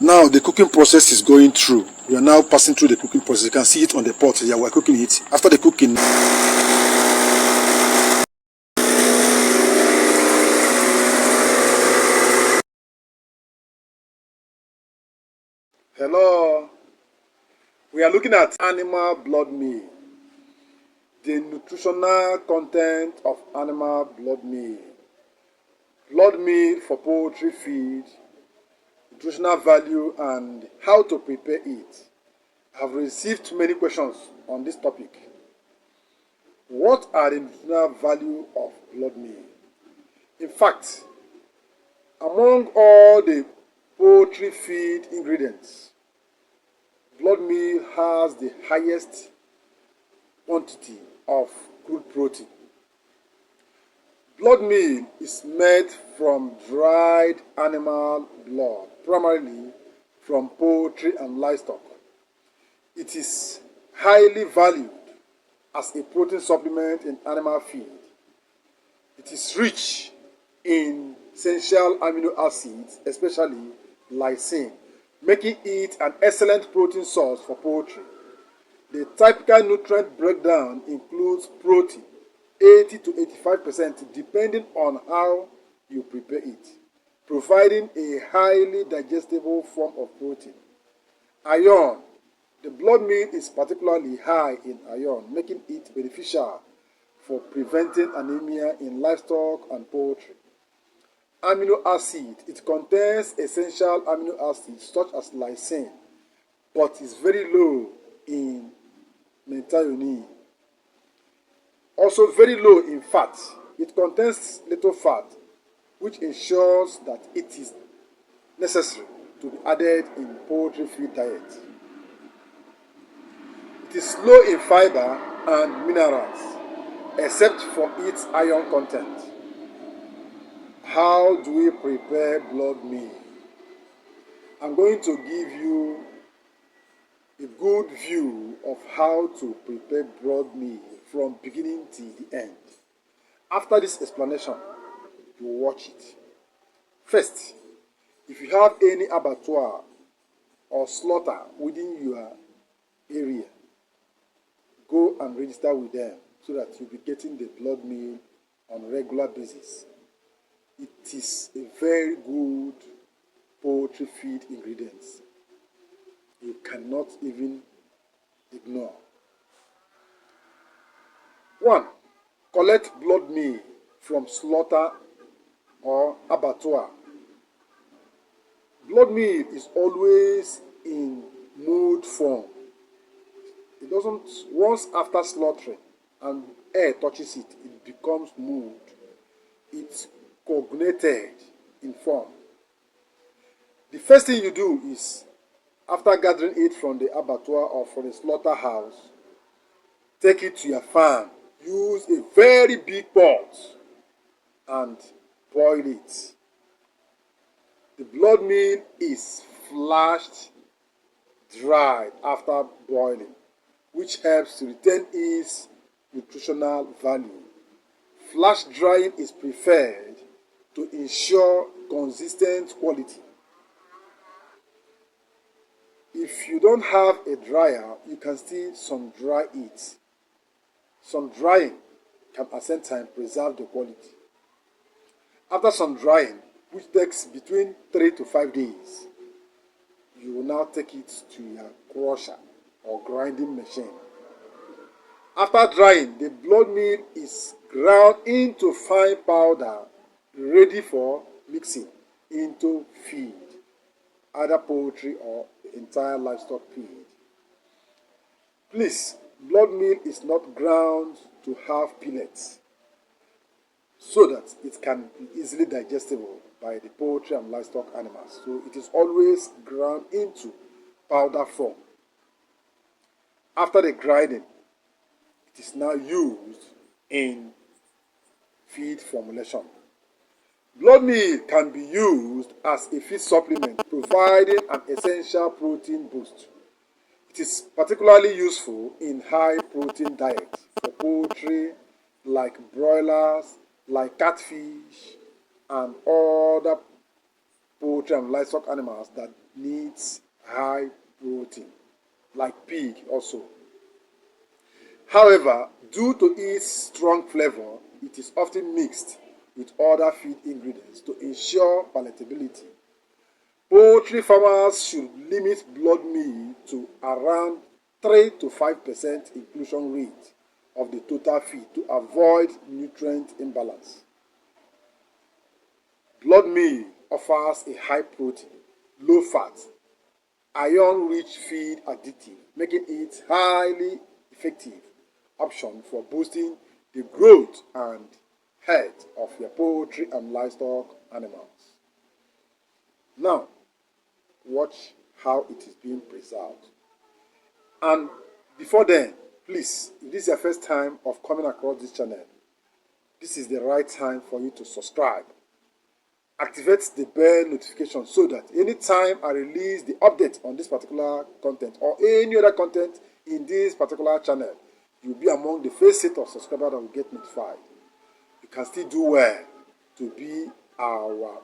Now the cooking process is going through. We are now passing through the cooking process. You can see it on the pot. Yeah, we're cooking it. After the cooking, hello, we are looking at animal blood meal. The nutritional content of animal blood meal. Blood meal for poultry feed, nutritional value, and how to prepare it. I have received many questions on this topic. What are the nutritional value of blood meal? In fact, among all the poultry feed ingredients, blood meal has the highest quantity of crude protein. Blood meal is made from dried animal blood, primarily from poultry and livestock. It is highly valued as a protein supplement in animal feed. It is rich in essential amino acids, especially lysine, making it an excellent protein source for poultry. The typical nutrient breakdown includes protein 80 to 85% depending on how you prepare it, providing a highly digestible form of protein. Iron. The blood meal is particularly high in iron, making it beneficial for preventing anemia in livestock and poultry. Amino acid. It contains essential amino acids such as lysine, but is very low in methionine. Also very low in fat. It contains little fat, which ensures that it is necessary to be added in poultry feed diet. It is low in fiber and minerals, except for its iron content. How do we prepare blood meal? I'm going to give you a good view of how to prepare blood meal from beginning till the end. After this explanation, you watch it. First, if you have any abattoir or slaughter within your area, go and register with them so that you'll be getting the blood meal on a regular basis. It is a very good poultry feed ingredient. You cannot even ignore. 1. Collect blood meal from slaughter or abattoir. Blood meal is always in mold form. It doesn't, once after slaughtering and air touches it, it becomes mold. It's coagulated in form. The first thing you do is, after gathering it from the abattoir or from the slaughterhouse, take it to your farm. Use a very big pot and boil it. The blood meal is flashed dried after boiling, which helps to retain its nutritional value. Flash drying is preferred to ensure consistent quality. If you don't have a dryer, you can still sun dry it. Sun drying can at the same time preserve the quality. After sun drying, which takes between 3 to 5 days, you will now take it to your crusher or grinding machine. After drying, the blood meal is ground into fine powder, ready for mixing into feed, either poultry or entire livestock feed. Please, blood meal is not ground to have pellets, so that it can be easily digestible by the poultry and livestock animals. So it is always ground into powder form. After the grinding, it is now used in feed formulation. Blood meal can be used as a feed supplement, providing an essential protein boost. It is particularly useful in high protein diets for poultry like broilers, like catfish, and other poultry and livestock animals that needs high protein, like pig also. However, due to its strong flavor, it is often mixed with other feed ingredients to ensure palatability. Poultry farmers should limit blood meal to around 3 to 5% inclusion rate of the total feed to avoid nutrient imbalance. Blood meal offers a high protein, low fat, iron-rich feed additive, making it highly effective option for boosting the growth and health of your poultry and livestock animals. Now, watch how it is being preserved. And before then, please, if this is your first time of coming across this channel, this is the right time for you to subscribe. Activate the bell notification so that anytime I release the update on this particular content or any other content in this particular channel, you'll be among the first set of subscribers that will get notified. You can still do well to be our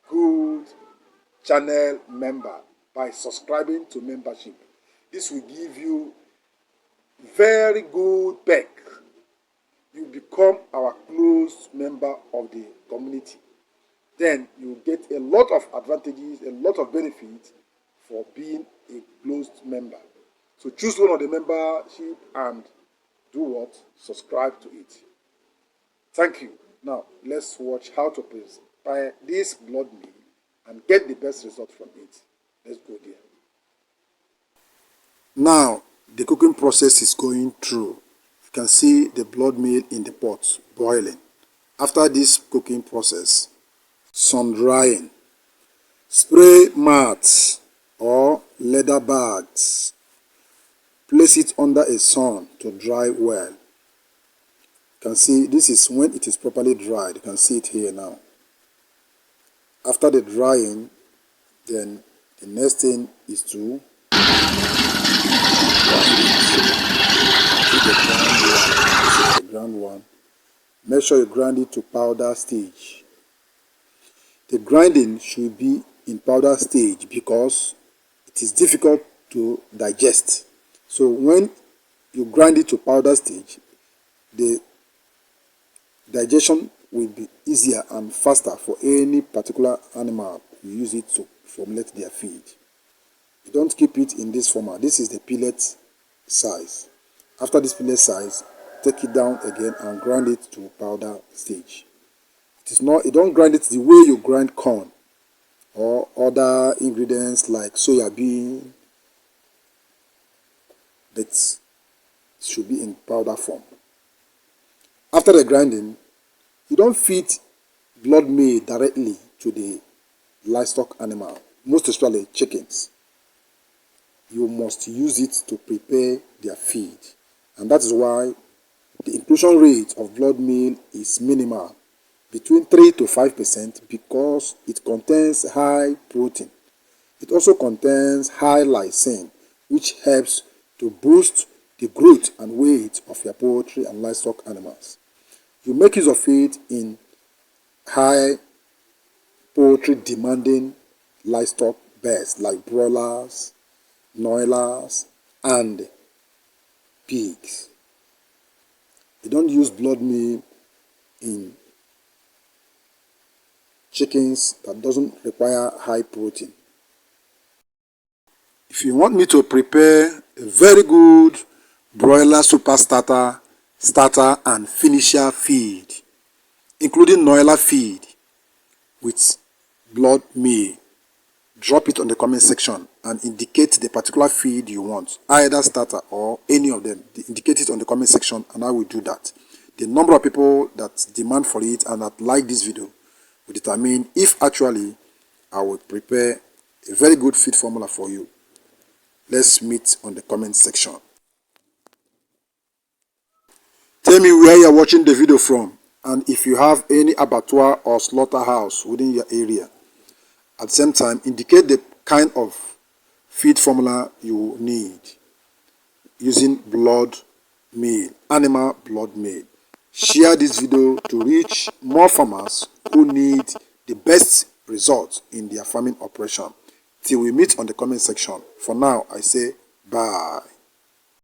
good channel member by subscribing to membership. This will give you very good perk. You become our close member of the community. Then you get a lot of advantages, a lot of benefits for being a closed member. So choose one of the membership and do what? Subscribe to it. Thank you. Now let's watch how to prepare this blood meal and get the best result from it. Let's go there. Now the cooking process is going through. You can see the blood meal in the pot boiling. After this cooking process, sun drying. Spray mats or leather bags. Place it under a sun to dry well. You can see this is when it is properly dried. You can see it here now. After the drying, then the next thing is to grind one. Make sure you grind it to powder stage. The grinding should be in powder stage because it is difficult to digest. So when you grind it to powder stage, the digestion will be easier and faster for any particular animal you use it to formulate their feed. You don't keep it in this format. This is the pellet size. After this pellet size, take it down again and grind it to powder stage. It is not, you don't grind it the way you grind corn or other ingredients like soya bean. That should be in powder form. After the grinding, you don't feed blood meal directly to the livestock animal, most especially chickens. You must use it to prepare their feed, and that is why the inclusion rate of blood meal is minimal, between 3 to 5%, because it contains high protein. It also contains high lysine, which helps to boost the growth and weight of your poultry and livestock animals. You make use of it in high poultry demanding livestock birds like broilers, noilers, and pigs. You don't use blood meal in chickens that doesn't require high protein. If you want me to prepare a very good broiler super starter and finisher feed, including noiler feed with blood meal, drop it on the comment section and indicate the particular feed you want, either starter or any of them. Indicate it on the comment section and I will do that. The number of people that demand for it and that like this video will determine if actually I will prepare a very good feed formula for you. Let's meet on the comment section. Tell me where you're watching the video from and if you have any abattoir or slaughterhouse within your area. At the same time, indicate the kind of feed formula you need using blood meal, animal blood meal. Share this video to reach more farmers who need the best results in their farming operation. Till we meet on the comment section. For now, I say bye.